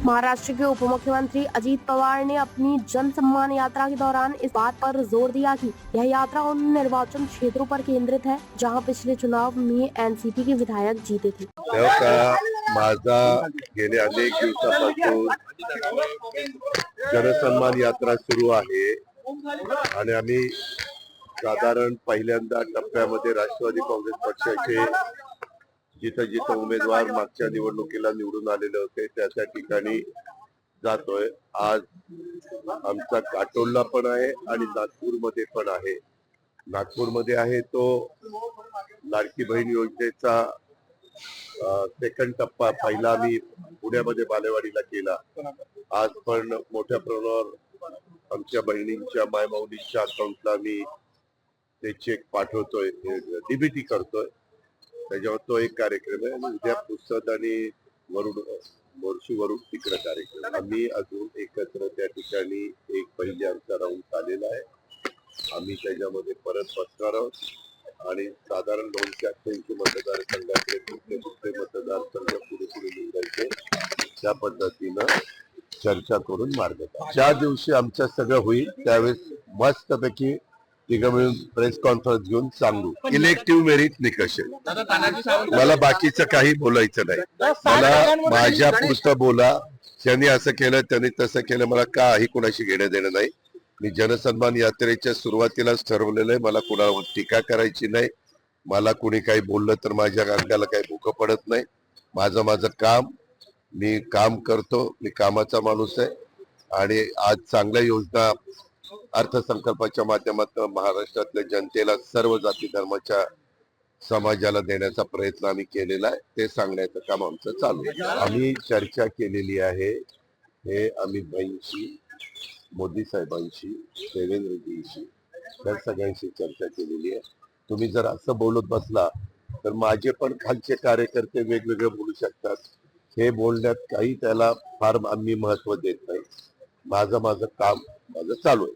महाराष्ट्र के उप मुख्यमंत्री अजीत पवार ने अपनी जन सम्मान यात्रा के दौरान इस बात पर जोर दिया कि यह यात्रा उन निर्वाचन क्षेत्रों पर केंद्रित है जहां पिछले चुनाव में एनसीपी के विधायक जीते थे। माझा गेल्या अनेक दिवसापासून जनसन्मान यात्रा सुरू आहे आणि आम्ही साधारण पहिल्यांदा टप्प्यामध्ये राष्ट्रवादी काँग्रेस पक्षाचे जिथं जिथं उमेदवार मागच्या निवडणुकीला निवडून आलेले होते त्या ठिकाणी जातोय। आज आमचा काटोलला पण आहे आणि नागपूरमध्ये पण आहे। नागपूरमध्ये आहे तो लाडकी बहीण योजनेचा सेकंड टप्पा पहिला आम्ही पुण्यामध्ये बालेवाडीला केला। आज पण मोठ्या प्रमाणावर आमच्या बहिणींच्या मायमाऊलींच्या अकाउंटला मी ते चेक पाठवतोय, डीबीटी करतोय। त्याच्यावर तो एक कार्यक्रम आहे आणि उद्या पुसद आणि वरून तिकडे कार्यक्रम। आम्ही अजून एकत्र त्या ठिकाणी एक पहिले आमचा राऊंड चाललेला आहे। आम्ही त्याच्यामध्ये परत बसणार आहोत आणि साधारण 288 मतदारसंघातले कुठले मतदारसंघ पुढे निवडायचे त्या पद्धतीनं चर्चा करून मार्ग ज्या दिवशी आमचं सगळं होईल त्यावेळेस मस्तपैकी तिघं मिळून प्रेस कॉन्फरन्स घेऊन सांगू इलेक्टिव्ह मेरिट निकष। मला बाकीचं काही बोलायचं नाही, मला माझ्या पुरतं बोला। त्यांनी असं केलं त्यांनी तसं केलं, मला काही कोणाशी घेणं देणं नाही। मी जनसन्मान यात्रेच्या सुरुवातीलाच ठरवलेलं आहे, मला कुणावर टीका करायची नाही। मला कुणी काही बोललं तर माझ्या अंगाला काही भुकं पडत नाही। माझं काम मी काम करतो, मी कामाचा माणूस आहे आणि आज चांगल्या योजना अर्थसंकल्पाच्या माध्यमातून महाराष्ट्रातल्या जनतेला सर्व जाती धर्माच्या समाजाला देण्याचा प्रयत्न आम्ही केलेला आहे, ते सांगण्याचं काम आमचं चालू आहे। आम्ही चर्चा केलेली आहे, हे अमित भाईंशी, मोदी साहेबांशी, देवेंद्रजींशी त्या सगळ्यांशी चर्चा केलेली आहे। तुम्ही जर असं बोलत बसला तर माझे पण खालचे कार्यकर्ते वेगवेगळे बोलू शकतात। हे बोलण्यात काही त्याला फार आम्ही महत्व देत नाही। माझं काम माझं चालू आहे।